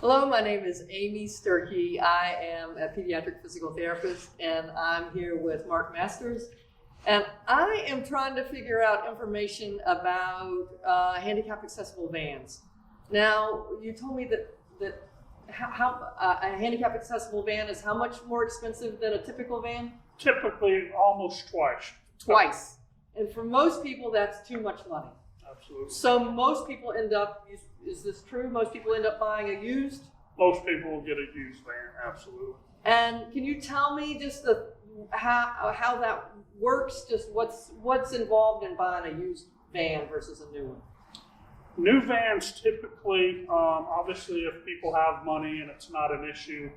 Hello, my name is Amy Sturkey. I am a pediatric physical therapist, and I'm here with Mark Masters. And I am trying to figure out information about handicap accessible vans. Now, you told me that how a handicap accessible van is how much more expensive than a typical van? Typically, almost twice. Twice. And for most people, that's too much money. Absolutely. So most people end up, is this true? Most people end up buying a used? Most people will get a used van, absolutely. And can you tell me just how that works? Just what's involved in buying a used van versus a new one? New vans typically, obviously, if people have money and it's not an issue,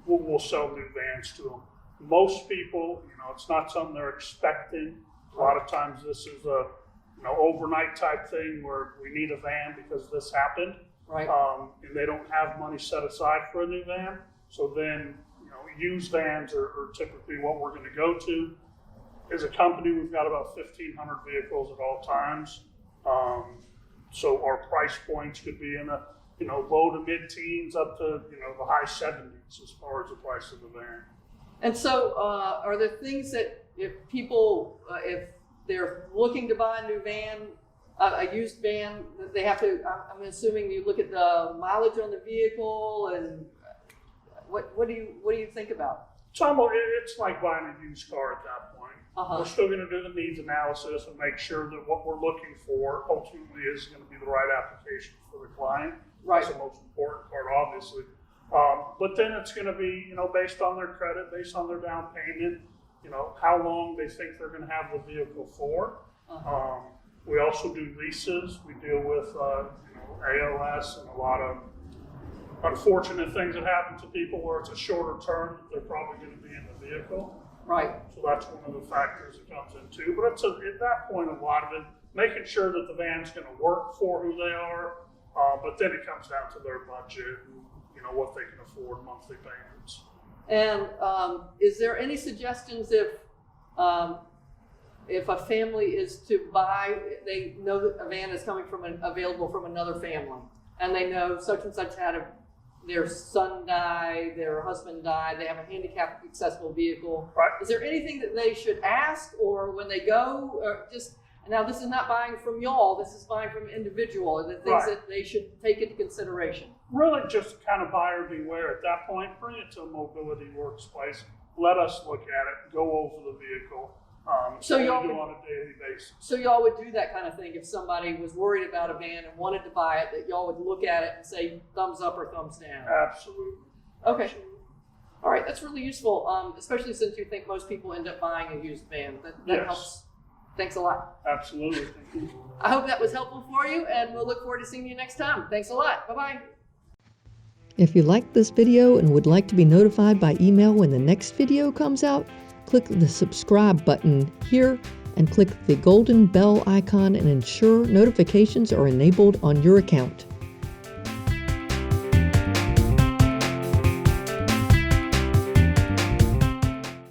we'll sell new vans to them. Most people, it's not something they're expecting. A lot of times, this is a overnight type thing where we need a van because this happened, right? And they don't have money set aside for a new van. So then, used vans are typically what we're going to go to. As a company, we've got about 1,500 vehicles at all times. So our price points could be in the low to mid teens up to the high 70s as far as the price of the van. And so, are there things that if people if they're looking to buy a new van, a used van, they have to? I'm assuming you look at the mileage on the vehicle, and what do you think about? It's like buying a used car at that point. Uh-huh. We're still going to do the needs analysis and make sure that what we're looking for ultimately is going to be the right application for the client. Right. That's the most important part, obviously. But then it's going to be, based on their credit, based on their down payment, how long they think they're going to have the vehicle for. Uh-huh. We also do leases. We deal with, ALS and a lot of unfortunate things that happen to people where it's a shorter term that they're probably going to be in the vehicle. Right. So that's one of the factors that comes in too. But it's at that point, a lot of it, making sure that the van's going to work for who they are. But then it comes down to their budget and what they can afford monthly payments. And is there any suggestions if a family is to buy, they know that a van is coming available from another family, and they know such and such had their son die, their husband died, they have a handicapped accessible vehicle. Right. Is there anything that they should ask, or when they go, or now this is not buying from y'all, this is buying from an individual, and the things that they should take into consideration? Really just kind of buyer beware at that point. Bring it to a mobility workspace. Let us look at it, go over the vehicle. So y'all do on a daily basis. So y'all would do that kind of thing if somebody was worried about a van and wanted to buy it, that y'all would look at it and say thumbs up or thumbs down? Absolutely. Okay. Absolutely. All right, that's really useful, especially since you think most people end up buying a used van. That helps. Thanks a lot. Absolutely. Thank you. I hope that was helpful for you, and we'll look forward to seeing you next time. Thanks a lot. Bye-bye. If you liked this video and would like to be notified by email when the next video comes out, click the subscribe button here and click the golden bell icon and ensure notifications are enabled on your account.